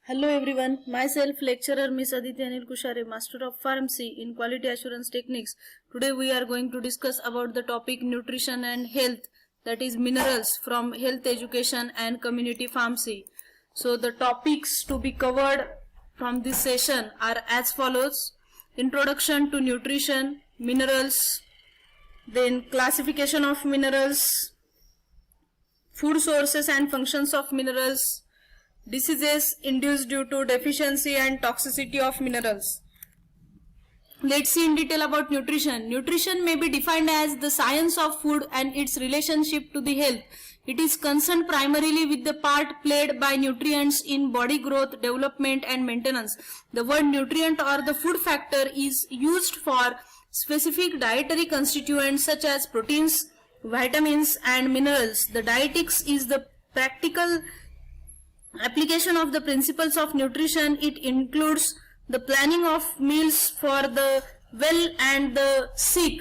Hello everyone, myself lecturer Miss Aditi Anil Kushare, Master of Pharmacy in Quality Assurance Techniques. Today we are going to discuss about the topic nutrition and health, that is minerals, from health education and community pharmacy. So the topics to be covered from this session are as follows: introduction to nutrition, minerals, then classification of minerals, food sources and functions of minerals, diseases induced due to deficiency and toxicity of minerals. Let's see in detail about nutrition. Nutrition may be defined as the science of food and its relationship to the health. It is concerned primarily with the part played by nutrients in body growth, development and maintenance. The word nutrient or the food factor is used for specific dietary constituents such as proteins, vitamins and minerals. The dietetics is the practical application of the principles of nutrition. It includes the planning of meals for the well and the sick.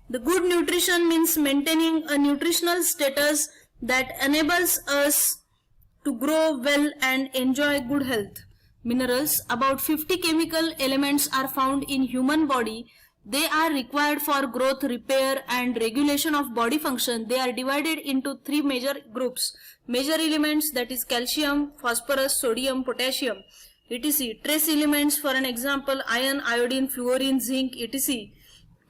The good nutrition means maintaining a nutritional status that enables us to grow well and enjoy good health. Minerals: about 50 chemical elements are found in human body. They are required for growth, repair and regulation of body function. They are divided into three major groups. Major elements, that is calcium, phosphorus, sodium, potassium, etc. Trace elements, for an example iron, iodine, fluorine, zinc, etc.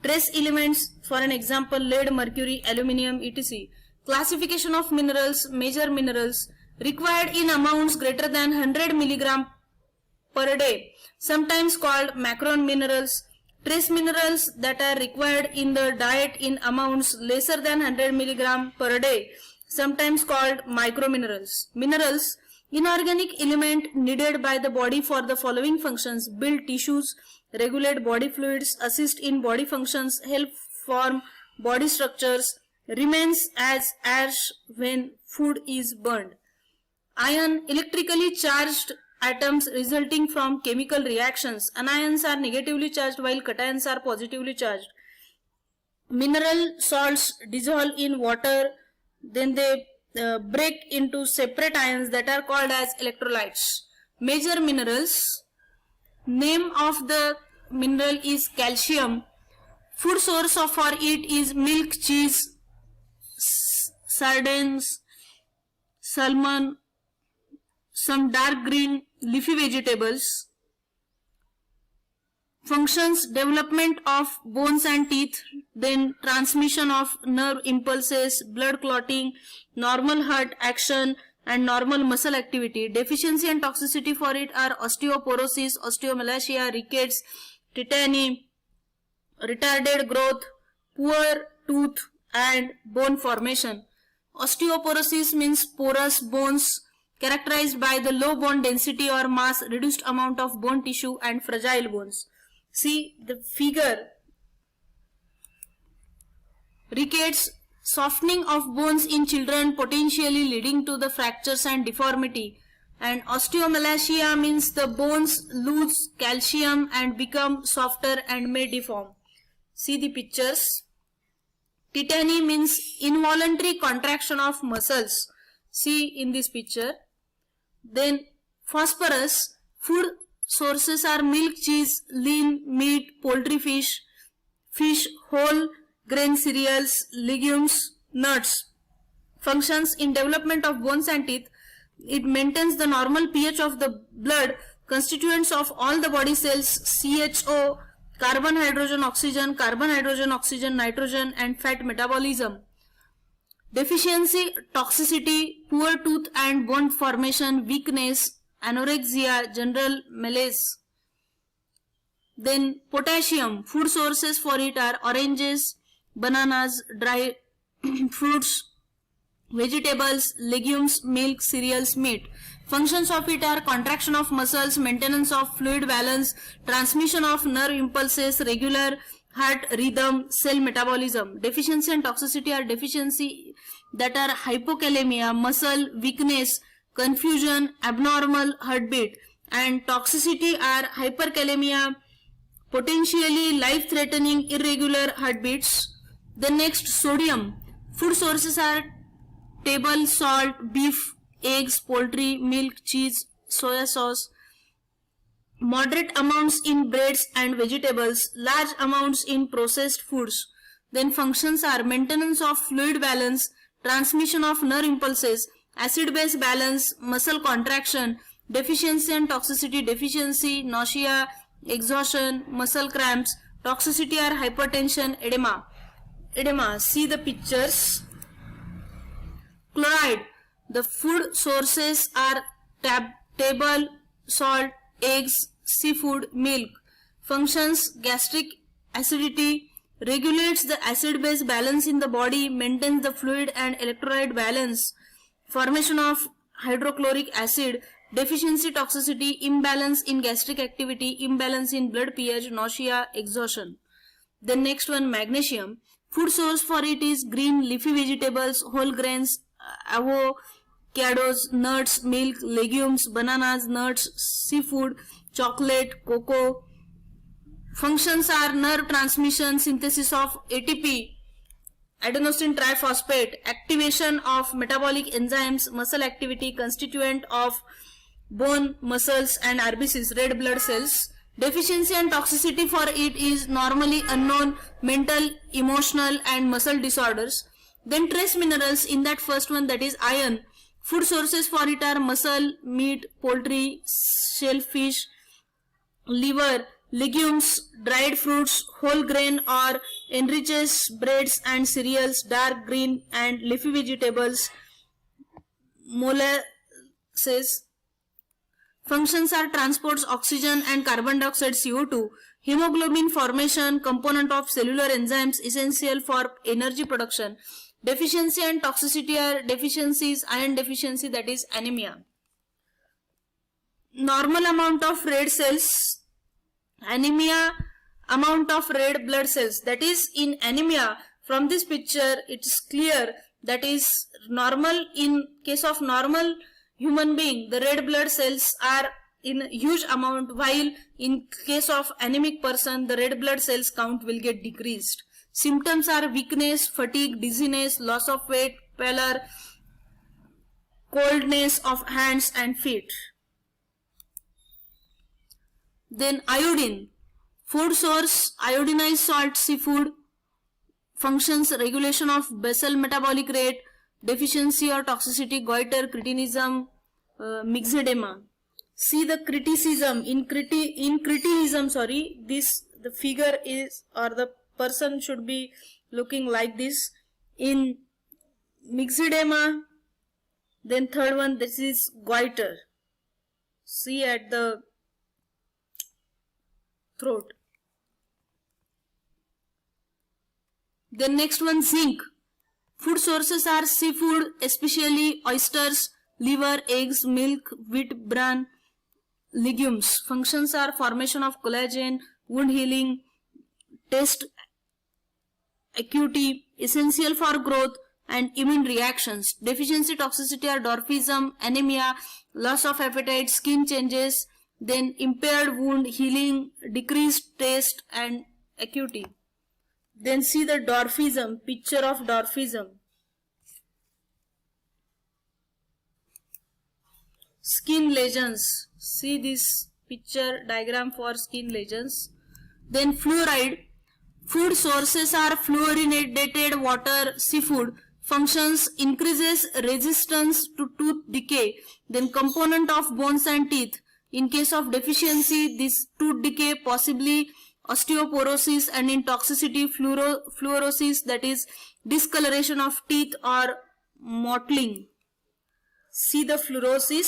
Trace elements, for an example lead, mercury, aluminium, etc. Classification of minerals: major minerals required in amounts greater than 100 mg per day, sometimes called macro minerals. Trace minerals that are required in the diet in amounts lesser than 100 mg per day, sometimes called microminerals. Minerals: inorganic element needed by the body for the following functions: build tissues, regulate body fluids, assist in body functions, help form body structures, remains as ash when food is burned. Iron: electrically charged atoms resulting from chemical reactions. Anions are negatively charged while cations are positively charged. Mineral salts dissolve in water, then they break into separate ions that are called as electrolytes. Major minerals: name of the mineral is calcium. Food source for it is milk, cheese, sardines, salmon, some dark green leafy vegetables. Functions: development of bones and teeth, then transmission of nerve impulses, blood clotting, normal heart action and normal muscle activity. Deficiency and toxicity for it are osteoporosis, osteomalacia, rickets, tetany, retarded growth, poor tooth and bone formation. Osteoporosis means porous bones characterized by the low bone density or mass, reduced amount of bone tissue and fragile bones. See the figure. Rickets: softening of bones in children, potentially leading to the fractures and deformity. And osteomalacia means the bones lose calcium and become softer and may deform. See the pictures. Tetany means involuntary contraction of muscles. See in this picture. Then phosphorus: food sources are milk, cheese, lean meat, poultry, fish, whole grain cereals, legumes, nuts. Functions: in development of bones and teeth, it maintains the normal pH of the blood, constituents of all the body cells, CHO, carbon, hydrogen, oxygen, nitrogen and fat metabolism. Deficiency: toxicity, poor tooth and bone formation, weakness, anorexia, general malaise. Then potassium: food sources for it are oranges, bananas, dry fruits, vegetables, legumes, milk, cereals, meat. Functions of it are contraction of muscles, maintenance of fluid balance, transmission of nerve impulses, regular heart rhythm, cell metabolism. Deficiency and toxicity are deficiency that are hypokalemia, muscle weakness, confusion, abnormal heartbeat, and toxicity are hyperkalemia, potentially life-threatening irregular heartbeats. The next, sodium: food sources are table salt, beef, eggs, poultry, milk, cheese, soya sauce. moderate amounts in breads and vegetables, large amounts in processed foods. Then functions are maintenance of fluid balance, transmission of nerve impulses, acid-base balance, muscle contraction, deficiency and toxicity, deficiency, nausea, exhaustion, muscle cramps, toxicity or hypertension, edema. Edema, see the pictures. Chloride, the food sources are table salt, eggs, seafood, milk. Functions, gastric acidity, regulates the acid-base balance in the body, maintains the fluid and electrolyte balance. Formation of hydrochloric acid, deficiency, toxicity, imbalance in gastric activity, imbalance in blood pH, nausea, exhaustion. The next one, magnesium. Food source for it is green leafy vegetables, whole grains, avocados, nuts, milk, legumes, bananas, nuts, seafood, chocolate, cocoa. Functions are nerve transmission, synthesis of ATP, adenosine triphosphate, activation of metabolic enzymes, muscle activity, constituent of bone, muscles and RBCs, red blood cells. Deficiency and toxicity for it is normally unknown, mental, emotional and muscle disorders. Then trace minerals in that first one, that is iron. Food sources for it are muscle, meat, poultry, shellfish, liver, legumes, dried fruits, whole grain or enriches breads and cereals, dark green and leafy vegetables, molasses. Functions are transports oxygen and carbon dioxide CO2, hemoglobin formation, component of cellular enzymes essential for energy production. Deficiency and toxicity are deficiencies, iron deficiency, that is anemia. Normal amount of red cells, anemia, amount of red blood cells, that is in anemia. From this picture it is clear that is normal. In case of normal human being, the red blood cells are in huge amount, while in case of anemic person the red blood cells count will get decreased. Symptoms are weakness, fatigue, dizziness, loss of weight, pallor, coldness of hands and feet. Then iodine, food source, iodinized salt, seafood. Functions, regulation of basal metabolic rate, deficiency or toxicity, goiter, cretinism, myxedema. See the criticism, in critinism, this, the figure is, or the person should be looking like this. In myxedema, then third one, this is goiter. See at the throat. Then next one, zinc. Food sources are seafood, especially oysters, liver, eggs, milk, wheat bran, legumes. Functions are formation of collagen, wound healing, taste acuity, essential for growth and immune reactions. Deficiency, toxicity are dwarfism, anemia, loss of appetite, skin changes, then impaired wound healing, decreased taste and acuity. Then see the dwarfism, picture of dwarfism. Skin lesions, see this picture diagram for skin lesions. Then fluoride, food sources are fluorinated water, seafood. Functions, increases resistance to tooth decay, then component of bones and teeth. In case of deficiency, this tooth decay, possibly osteoporosis, and in toxicity, fluorosis, that is discoloration of teeth or mottling. See the fluorosis.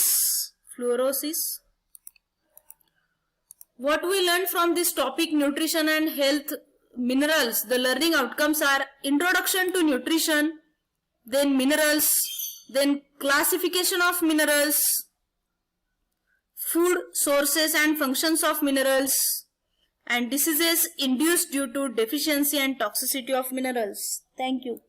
What we learned from this topic, nutrition and health, minerals, the learning outcomes are introduction to nutrition, then minerals, then classification of minerals, food sources and functions of minerals, and diseases induced due to deficiency and toxicity of minerals. Thank you.